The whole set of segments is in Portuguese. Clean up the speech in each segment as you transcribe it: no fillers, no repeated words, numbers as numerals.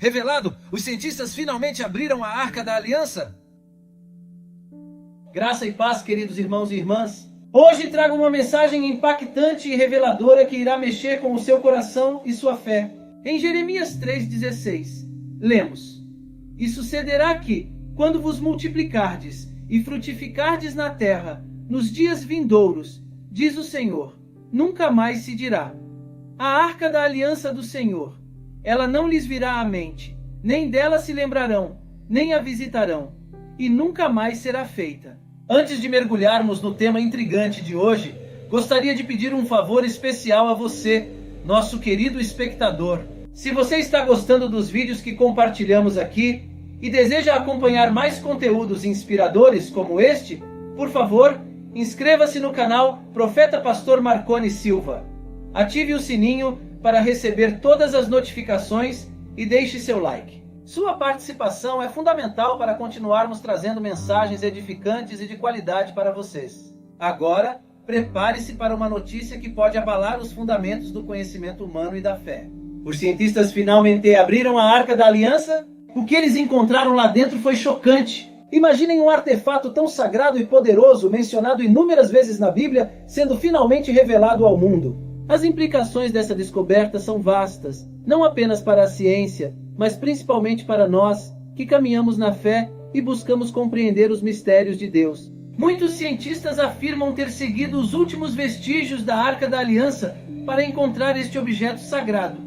Revelado, os cientistas finalmente abriram a Arca da Aliança. Graça e paz, queridos irmãos e irmãs. Hoje trago uma mensagem impactante e reveladora que irá mexer com o seu coração e sua fé. Em Jeremias 3,16, lemos: E sucederá que, quando vos multiplicardes e frutificardes na terra, nos dias vindouros, diz o Senhor, nunca mais se dirá: a Arca da Aliança do Senhor. Ela não lhes virá à mente, nem dela se lembrarão, nem a visitarão, e nunca mais será feita. Antes de mergulharmos no tema intrigante de hoje, gostaria de pedir um favor especial a você, nosso querido espectador. Se você está gostando dos vídeos que compartilhamos aqui e deseja acompanhar mais conteúdos inspiradores como este, por favor, inscreva-se no canal Profeta Pastor Marconi Silva. Ative o sininho para receber todas as notificações e deixe seu like. Sua participação é fundamental para continuarmos trazendo mensagens edificantes e de qualidade para vocês. Agora, prepare-se para uma notícia que pode abalar os fundamentos do conhecimento humano e da fé. Os cientistas finalmente abriram a Arca da Aliança. O que eles encontraram lá dentro foi chocante. Imaginem um artefato tão sagrado e poderoso, mencionado inúmeras vezes na Bíblia, sendo finalmente revelado ao mundo. As implicações dessa descoberta são vastas, não apenas para a ciência, mas principalmente para nós, que caminhamos na fé e buscamos compreender os mistérios de Deus. Muitos cientistas afirmam ter seguido os últimos vestígios da Arca da Aliança para encontrar este objeto sagrado.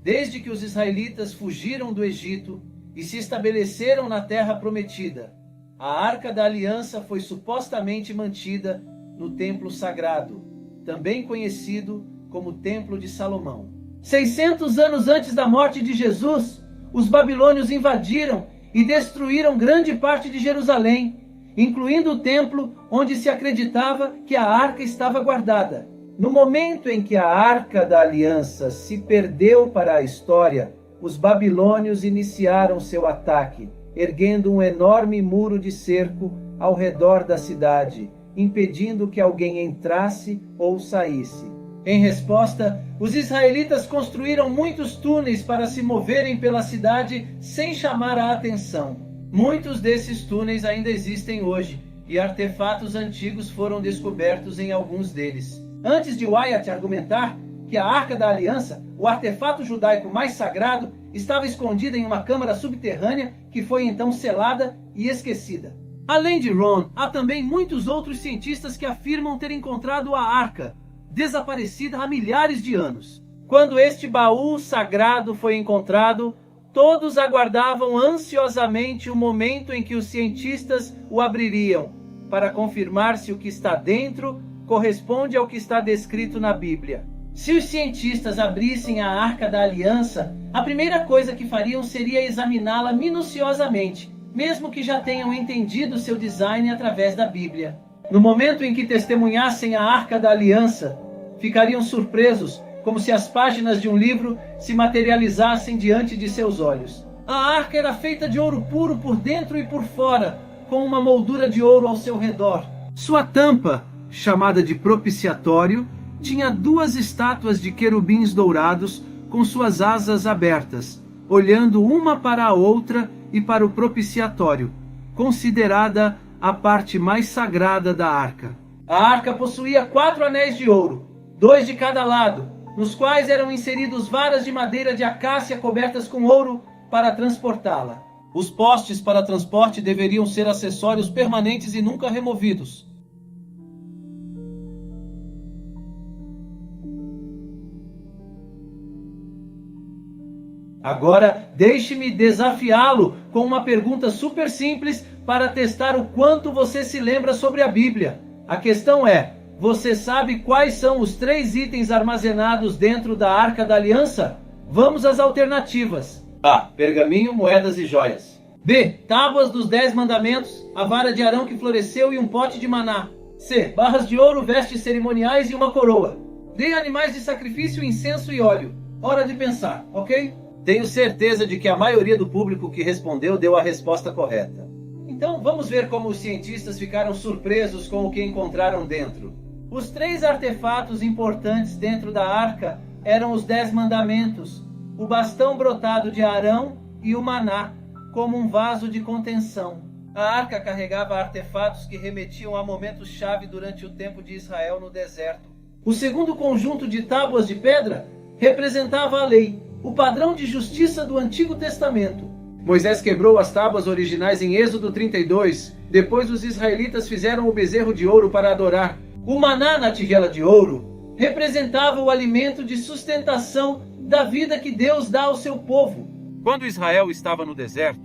Desde que os israelitas fugiram do Egito e se estabeleceram na terra prometida, a Arca da Aliança foi supostamente mantida no Templo Sagrado, também conhecido como Templo de Salomão. 600 anos antes da morte de Jesus, os babilônios invadiram e destruíram grande parte de Jerusalém, incluindo o templo onde se acreditava que a arca estava guardada. No momento em que a Arca da Aliança se perdeu para a história, os babilônios iniciaram seu ataque, erguendo um enorme muro de cerco ao redor da cidade, impedindo que alguém entrasse ou saísse. Em resposta, os israelitas construíram muitos túneis para se moverem pela cidade sem chamar a atenção. Muitos desses túneis ainda existem hoje, e artefatos antigos foram descobertos em alguns deles. Antes de Wyatt argumentar que a Arca da Aliança, o artefato judaico mais sagrado, estava escondida em uma câmara subterrânea que foi então selada e esquecida. Além de Ron, há também muitos outros cientistas que afirmam ter encontrado a Arca, desaparecida há milhares de anos. Quando este baú sagrado foi encontrado, todos aguardavam ansiosamente o momento em que os cientistas o abririam, para confirmar se o que está dentro corresponde ao que está descrito na Bíblia. Se os cientistas abrissem a Arca da Aliança, a primeira coisa que fariam seria examiná-la minuciosamente, mesmo que já tenham entendido seu design através da Bíblia. No momento em que testemunhassem a Arca da Aliança, ficariam surpresos, como se as páginas de um livro se materializassem diante de seus olhos. A arca era feita de ouro puro por dentro e por fora, com uma moldura de ouro ao seu redor. Sua tampa, chamada de propiciatório, tinha duas estátuas de querubins dourados com suas asas abertas, olhando uma para a outra e para o propiciatório, considerada a parte mais sagrada da arca. A arca possuía 4 anéis de ouro, 2 de cada lado, nos quais eram inseridos varas de madeira de acácia cobertas com ouro para transportá-la. Os postes para transporte deveriam ser acessórios permanentes e nunca removidos. Agora, deixe-me desafiá-lo com uma pergunta super simples para testar o quanto você se lembra sobre a Bíblia. A questão é: você sabe quais são os 3 itens armazenados dentro da Arca da Aliança? Vamos às alternativas. A. Pergaminho, moedas e joias. B. Tábuas dos 10 mandamentos, a vara de Arão que floresceu e um pote de maná. C. Barras de ouro, vestes cerimoniais e uma coroa. D. Animais de sacrifício, incenso e óleo. Hora de pensar, ok? Tenho certeza de que a maioria do público que respondeu deu a resposta correta. Então vamos ver como os cientistas ficaram surpresos com o que encontraram dentro. Os 3 artefatos importantes dentro da arca eram os 10 mandamentos, o bastão brotado de Arão e o maná, como um vaso de contenção. A arca carregava artefatos que remetiam a momentos-chave durante o tempo de Israel no deserto. O segundo conjunto de tábuas de pedra representava a lei, o padrão de justiça do Antigo Testamento. Moisés quebrou as tábuas originais em Êxodo 32. Depois os israelitas fizeram o bezerro de ouro para adorar. O maná na tigela de ouro representava o alimento de sustentação da vida que Deus dá ao seu povo. Quando Israel estava no deserto,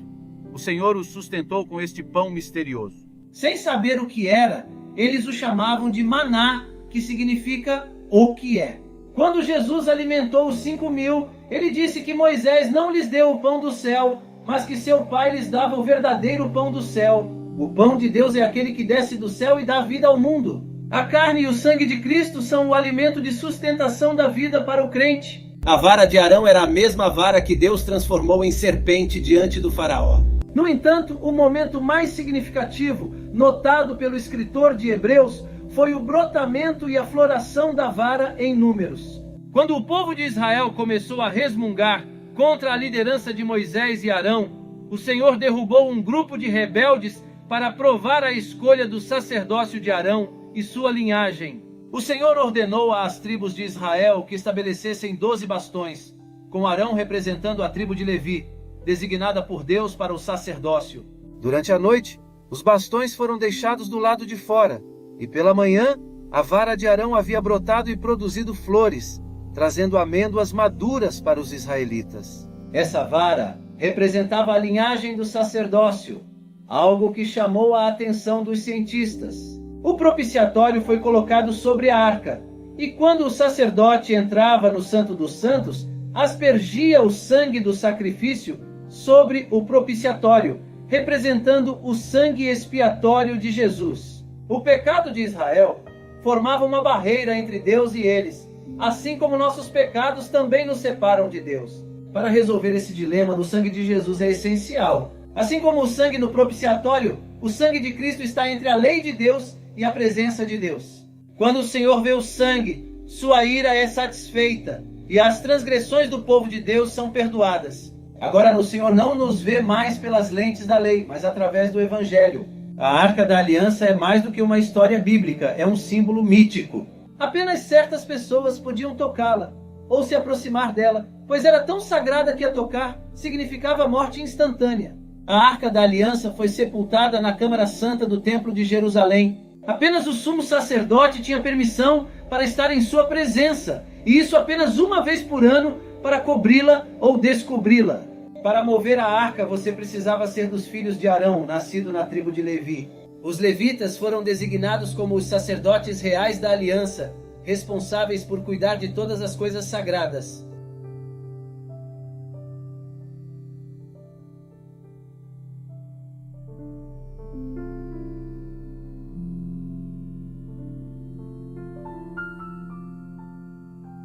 o Senhor os sustentou com este pão misterioso. Sem saber o que era, eles o chamavam de maná, que significa o que é. Quando Jesus alimentou os 5.000, ele disse que Moisés não lhes deu o pão do céu, mas que seu Pai lhes dava o verdadeiro pão do céu. O pão de Deus é aquele que desce do céu e dá vida ao mundo. A carne e o sangue de Cristo são o alimento de sustentação da vida para o crente. A vara de Arão era a mesma vara que Deus transformou em serpente diante do faraó. No entanto, o momento mais significativo, notado pelo escritor de Hebreus, foi o brotamento e a floração da vara em Números. Quando o povo de Israel começou a resmungar contra a liderança de Moisés e Arão, o Senhor derrubou um grupo de rebeldes para provar a escolha do sacerdócio de Arão e sua linhagem. O Senhor ordenou às tribos de Israel que estabelecessem 12 bastões, com Arão representando a tribo de Levi, designada por Deus para o sacerdócio. Durante a noite, os bastões foram deixados do lado de fora, e pela manhã, a vara de Arão havia brotado e produzido flores, trazendo amêndoas maduras para os israelitas. Essa vara representava a linhagem do sacerdócio, algo que chamou a atenção dos cientistas. O propiciatório foi colocado sobre a arca, e quando o sacerdote entrava no Santo dos Santos, aspergia o sangue do sacrifício sobre o propiciatório, representando o sangue expiatório de Jesus. O pecado de Israel formava uma barreira entre Deus e eles, assim como nossos pecados também nos separam de Deus. Para resolver esse dilema, o sangue de Jesus é essencial. Assim como o sangue no propiciatório, o sangue de Cristo está entre a lei de Deus e a presença de Deus. Quando o Senhor vê o sangue, sua ira é satisfeita e as transgressões do povo de Deus são perdoadas. Agora o Senhor não nos vê mais pelas lentes da lei, mas através do Evangelho. A Arca da Aliança é mais do que uma história bíblica, é um símbolo mítico. Apenas certas pessoas podiam tocá-la ou se aproximar dela, pois era tão sagrada que a tocar significava morte instantânea. A Arca da Aliança foi sepultada na Câmara Santa do Templo de Jerusalém. Apenas o sumo sacerdote tinha permissão para estar em sua presença, e isso apenas uma vez por ano para cobri-la ou descobri-la. Para mover a arca, você precisava ser dos filhos de Arão, nascido na tribo de Levi. Os levitas foram designados como os sacerdotes reais da aliança, responsáveis por cuidar de todas as coisas sagradas.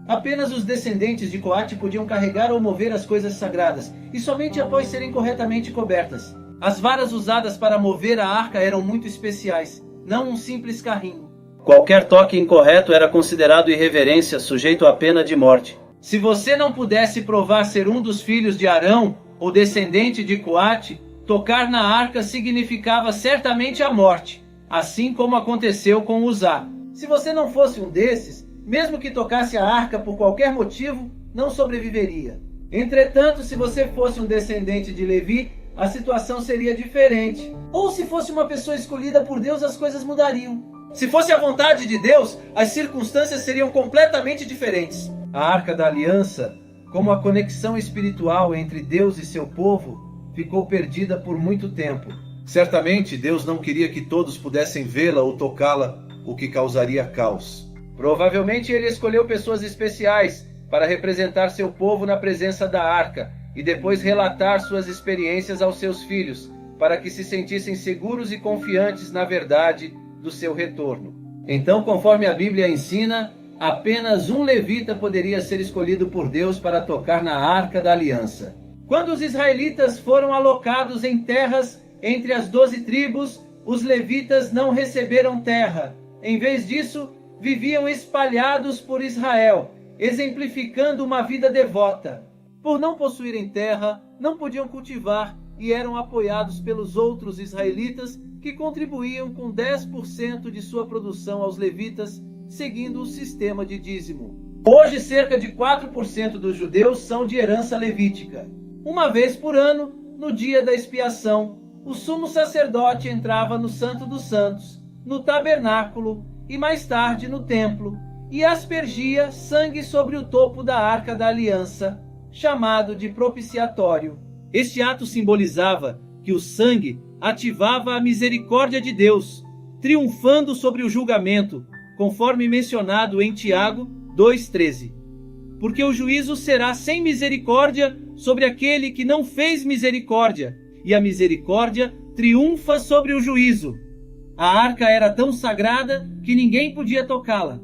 Apenas os descendentes de Coate podiam carregar ou mover as coisas sagradas, e somente após serem corretamente cobertas. As varas usadas para mover a arca eram muito especiais, não um simples carrinho. Qualquer toque incorreto era considerado irreverência, sujeito à pena de morte. Se você não pudesse provar ser um dos filhos de Arão, ou descendente de Coate, tocar na arca significava certamente a morte, assim como aconteceu com Uzá. Se você não fosse um desses, mesmo que tocasse a arca por qualquer motivo, não sobreviveria. Entretanto, se você fosse um descendente de Levi, a situação seria diferente. Ou se fosse uma pessoa escolhida por Deus, as coisas mudariam. Se fosse a vontade de Deus, as circunstâncias seriam completamente diferentes. A Arca da Aliança, como a conexão espiritual entre Deus e seu povo, ficou perdida por muito tempo. Certamente, Deus não queria que todos pudessem vê-la ou tocá-la, o que causaria caos. Provavelmente ele escolheu pessoas especiais para representar seu povo na presença da arca e depois relatar suas experiências aos seus filhos, para que se sentissem seguros e confiantes na verdade do seu retorno. Então, conforme a Bíblia ensina, apenas um levita poderia ser escolhido por Deus para tocar na Arca da Aliança. Quando os israelitas foram alocados em terras Entre as 12 tribos, os levitas não receberam terra. Em vez disso, viviam espalhados por Israel, exemplificando uma vida devota. Por não possuírem terra, não podiam cultivar e eram apoiados pelos outros israelitas que contribuíam com 10% de sua produção aos levitas, seguindo o sistema de dízimo. Hoje, cerca de 4% dos judeus são de herança levítica. Uma vez por ano, no dia da expiação, o sumo sacerdote entrava no Santo dos Santos, no tabernáculo e mais tarde no templo, e aspergia sangue sobre o topo da Arca da Aliança, chamado de propiciatório. Este ato simbolizava que o sangue ativava a misericórdia de Deus, triunfando sobre o julgamento, conforme mencionado em Tiago 2,13. Porque o juízo será sem misericórdia sobre aquele que não fez misericórdia, e a misericórdia triunfa sobre o juízo. A arca era tão sagrada que ninguém podia tocá-la.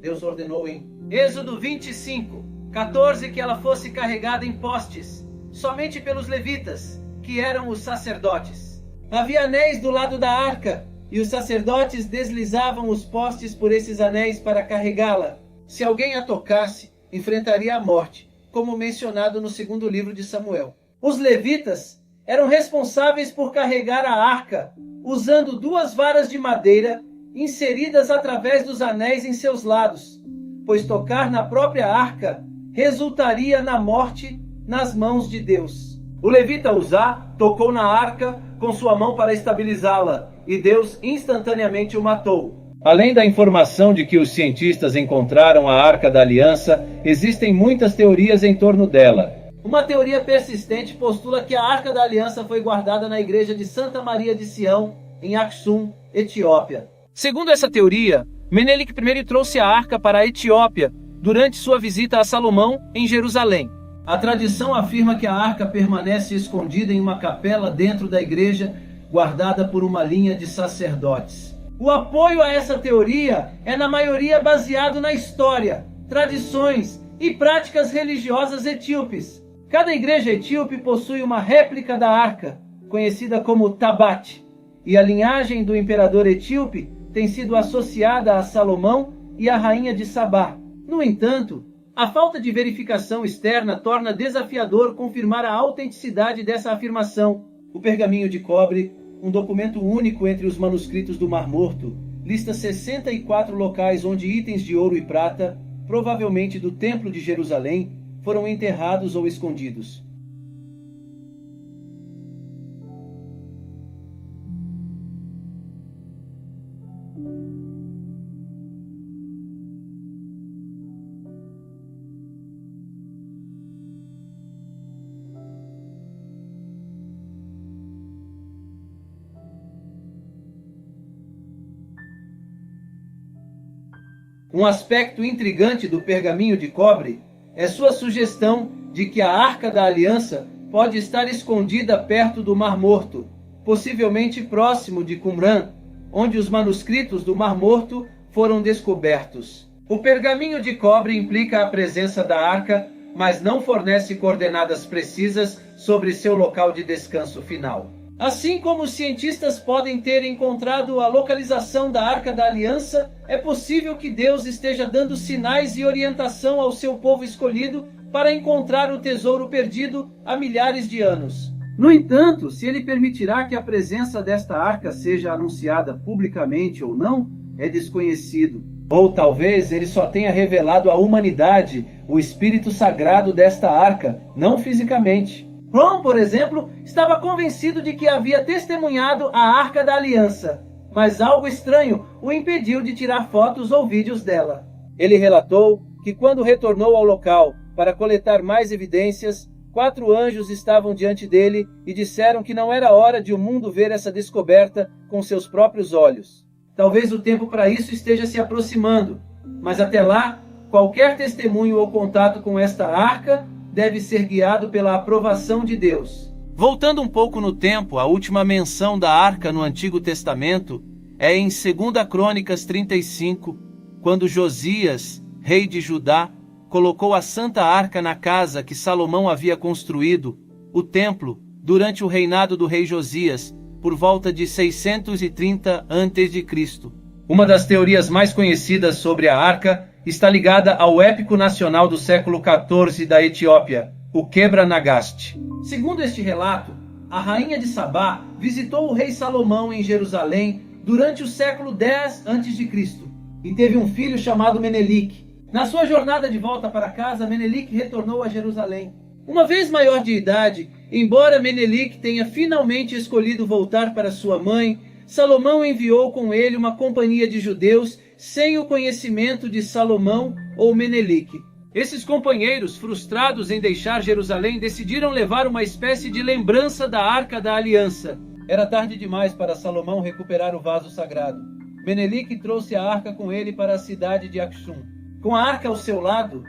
Deus ordenou em Êxodo 25:14 que ela fosse carregada em postes, somente pelos levitas, que eram os sacerdotes. Havia anéis do lado da arca, e os sacerdotes deslizavam os postes por esses anéis para carregá-la. Se alguém a tocasse, enfrentaria a morte, como mencionado no 2º livro de Samuel. Os levitas eram responsáveis por carregar a arca, usando 2 varas de madeira inseridas através dos anéis em seus lados, pois tocar na própria arca resultaria na morte nas mãos de Deus. O levita Uzá tocou na arca com sua mão para estabilizá-la, e Deus instantaneamente o matou. Além da informação de que os cientistas encontraram a Arca da Aliança, existem muitas teorias em torno dela. Uma teoria persistente postula que a Arca da Aliança foi guardada na igreja de Santa Maria de Sião, em Aksum, Etiópia. Segundo essa teoria, Menelik I trouxe a arca para a Etiópia durante sua visita a Salomão em Jerusalém. A tradição afirma que a arca permanece escondida em uma capela dentro da igreja, guardada por uma linha de sacerdotes. O apoio a essa teoria é na maioria baseado na história, tradições e práticas religiosas etíopes. Cada igreja etíope possui uma réplica da arca, conhecida como Tabat, e a linhagem do imperador etíope tem sido associada a Salomão e a rainha de Sabá. No entanto, a falta de verificação externa torna desafiador confirmar a autenticidade dessa afirmação. O pergaminho de cobre, um documento único entre os manuscritos do Mar Morto, lista 64 locais onde itens de ouro e prata, provavelmente do Templo de Jerusalém, foram enterrados ou escondidos. Um aspecto intrigante do pergaminho de cobre é sua sugestão de que a Arca da Aliança pode estar escondida perto do Mar Morto, possivelmente próximo de Qumran, onde os manuscritos do Mar Morto foram descobertos. O pergaminho de cobre implica a presença da arca, mas não fornece coordenadas precisas sobre seu local de descanso final. Assim como os cientistas podem ter encontrado a localização da Arca da Aliança, é possível que Deus esteja dando sinais e orientação ao seu povo escolhido para encontrar o tesouro perdido há milhares de anos. No entanto, se ele permitirá que a presença desta arca seja anunciada publicamente ou não, é desconhecido. Ou talvez ele só tenha revelado à humanidade o espírito sagrado desta arca, não fisicamente. Ron, por exemplo, estava convencido de que havia testemunhado a Arca da Aliança, mas algo estranho o impediu de tirar fotos ou vídeos dela. Ele relatou que quando retornou ao local para coletar mais evidências, 4 anjos estavam diante dele e disseram que não era hora de o mundo ver essa descoberta com seus próprios olhos. Talvez o tempo para isso esteja se aproximando, mas até lá, qualquer testemunho ou contato com esta arca deve ser guiado pela aprovação de Deus. Voltando um pouco no tempo, a última menção da arca no Antigo Testamento é em 2 Crônicas 35, quando Josias, rei de Judá, colocou a Santa Arca na casa que Salomão havia construído, o templo, durante o reinado do rei Josias, por volta de 630 a.C. Uma das teorias mais conhecidas sobre a arca está ligada ao épico nacional do século XIV da Etiópia, o Quebra Nagast. Segundo este relato, a rainha de Sabá visitou o rei Salomão em Jerusalém durante o século X a.C. e teve um filho chamado Menelik. Na sua jornada de volta para casa, Menelik retornou a Jerusalém. Uma vez maior de idade, embora Menelik tenha finalmente escolhido voltar para sua mãe, Salomão enviou com ele uma companhia de judeus sem o conhecimento de Salomão ou Menelik. Esses companheiros, frustrados em deixar Jerusalém, decidiram levar uma espécie de lembrança da Arca da Aliança. Era tarde demais para Salomão recuperar o vaso sagrado. Menelik trouxe a arca com ele para a cidade de Aksum. Com a arca ao seu lado,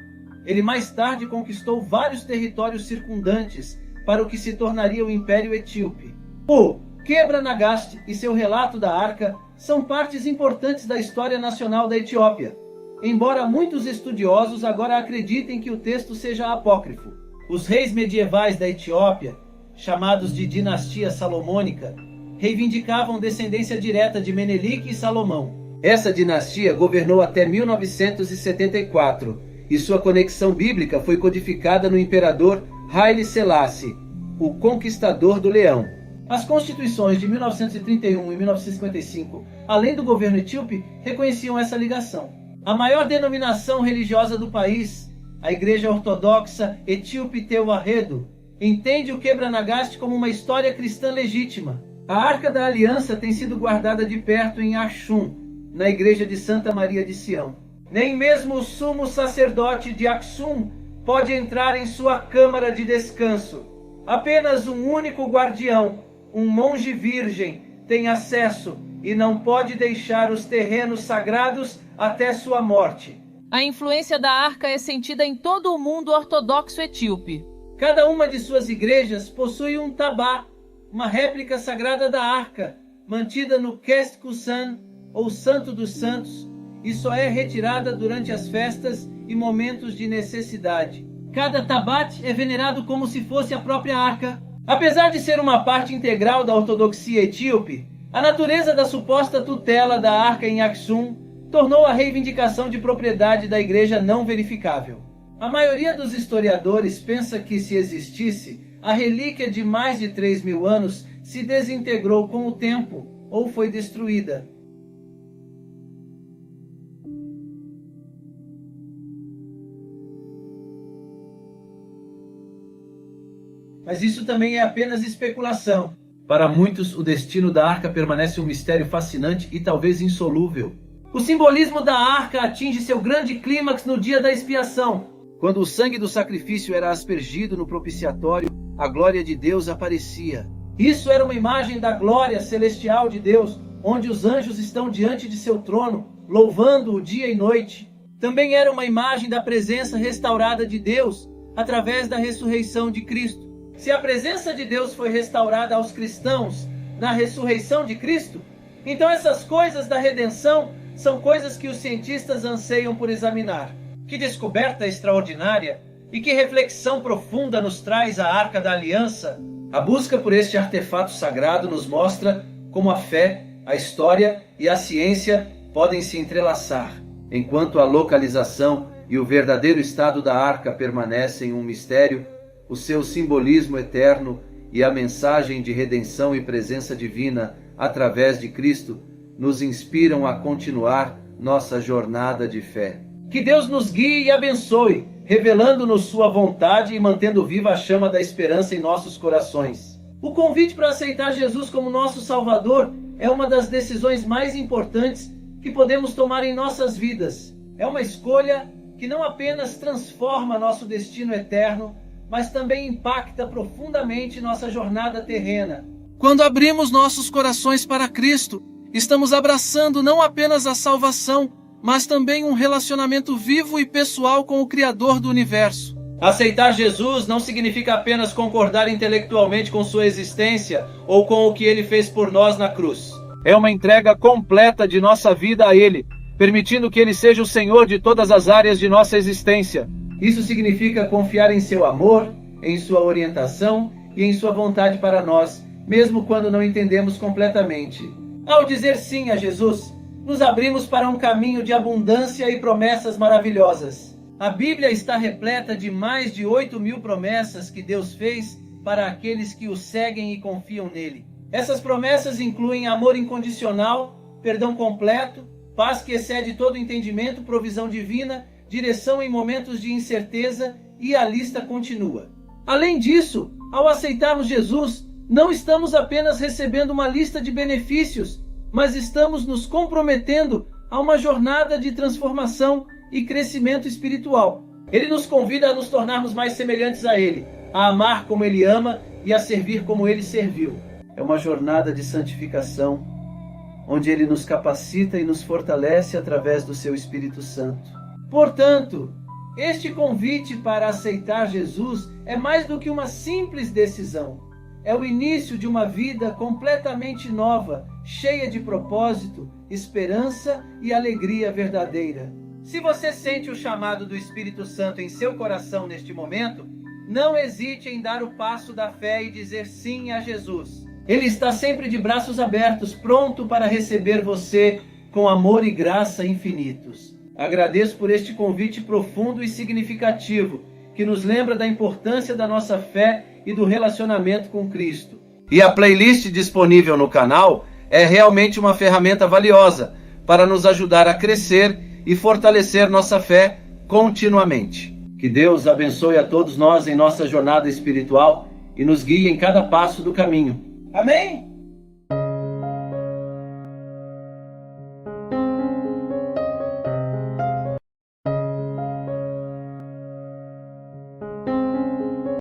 ele mais tarde conquistou vários territórios circundantes para o que se tornaria o Império Etíope. O Quebra Nagast e seu relato da arca são partes importantes da história nacional da Etiópia, embora muitos estudiosos agora acreditem que o texto seja apócrifo. Os reis medievais da Etiópia, chamados de dinastia salomônica, reivindicavam descendência direta de Menelik e Salomão. Essa dinastia governou até 1974 e sua conexão bíblica foi codificada no imperador Haile Selassie, o Conquistador do Leão. As constituições de 1931 e 1955, além do governo etíope, reconheciam essa ligação. A maior denominação religiosa do país, a Igreja Ortodoxa Etíope Tewahedo, entende o Quebra Nagast como uma história cristã legítima. A Arca da Aliança tem sido guardada de perto em Aksum, na Igreja de Santa Maria de Sião. Nem mesmo o sumo sacerdote de Aksum pode entrar em sua câmara de descanso. Apenas um único guardião, um monge virgem, tem acesso e não pode deixar os terrenos sagrados até sua morte. A influência da arca é sentida em todo o mundo ortodoxo etíope. Cada uma de suas igrejas possui um tabá, uma réplica sagrada da arca, mantida no Kest Kusan, ou Santo dos Santos, e só é retirada durante as festas e momentos de necessidade. Cada tabat é venerado como se fosse a própria arca. Apesar de ser uma parte integral da ortodoxia etíope, a natureza da suposta tutela da arca em Aksum tornou a reivindicação de propriedade da igreja não verificável. A maioria dos historiadores pensa que, se existisse, a relíquia de mais de 3.000 anos se desintegrou com o tempo ou foi destruída. Mas isso também é apenas especulação. Para muitos, o destino da arca permanece um mistério fascinante e talvez insolúvel. O simbolismo da arca atinge seu grande clímax no dia da expiação. Quando o sangue do sacrifício era aspergido no propiciatório, a glória de Deus aparecia. Isso era uma imagem da glória celestial de Deus, onde os anjos estão diante de seu trono, louvando-o dia e noite. Também era uma imagem da presença restaurada de Deus, através da ressurreição de Cristo. Se a presença de Deus foi restaurada aos cristãos na ressurreição de Cristo, então essas coisas da redenção são coisas que os cientistas anseiam por examinar. Que descoberta extraordinária e que reflexão profunda nos traz a Arca da Aliança! A busca por este artefato sagrado nos mostra como a fé, a história e a ciência podem se entrelaçar, enquanto a localização e o verdadeiro estado da arca permanecem um mistério. O seu simbolismo eterno e a mensagem de redenção e presença divina através de Cristo nos inspiram a continuar nossa jornada de fé. Que Deus nos guie e abençoe, revelando-nos sua vontade e mantendo viva a chama da esperança em nossos corações. O convite para aceitar Jesus como nosso Salvador é uma das decisões mais importantes que podemos tomar em nossas vidas. É uma escolha que não apenas transforma nosso destino eterno, mas também impacta profundamente nossa jornada terrena. Quando abrimos nossos corações para Cristo, estamos abraçando não apenas a salvação, mas também um relacionamento vivo e pessoal com o Criador do Universo. Aceitar Jesus não significa apenas concordar intelectualmente com sua existência ou com o que Ele fez por nós na cruz. É uma entrega completa de nossa vida a Ele, permitindo que Ele seja o Senhor de todas as áreas de nossa existência. Isso significa confiar em seu amor, em sua orientação e em sua vontade para nós, mesmo quando não entendemos completamente. Ao dizer sim a Jesus, nos abrimos para um caminho de abundância e promessas maravilhosas. A Bíblia está repleta de mais de 8.000 promessas que Deus fez para aqueles que o seguem e confiam nele. Essas promessas incluem amor incondicional, perdão completo, paz que excede todo entendimento, provisão divina, direção em momentos de incerteza e a lista continua. Além disso, ao aceitarmos Jesus, não estamos apenas recebendo uma lista de benefícios, mas estamos nos comprometendo a uma jornada de transformação e crescimento espiritual. Ele nos convida a nos tornarmos mais semelhantes a Ele, a amar como Ele ama e a servir como Ele serviu. É uma jornada de santificação, onde Ele nos capacita e nos fortalece através do seu Espírito Santo. Portanto, este convite para aceitar Jesus é mais do que uma simples decisão. É o início de uma vida completamente nova, cheia de propósito, esperança e alegria verdadeira. Se você sente o chamado do Espírito Santo em seu coração neste momento, não hesite em dar o passo da fé e dizer sim a Jesus. Ele está sempre de braços abertos, pronto para receber você com amor e graça infinitos. Agradeço por este convite profundo e significativo, que nos lembra da importância da nossa fé e do relacionamento com Cristo. E a playlist disponível no canal é realmente uma ferramenta valiosa para nos ajudar a crescer e fortalecer nossa fé continuamente. Que Deus abençoe a todos nós em nossa jornada espiritual e nos guie em cada passo do caminho. Amém?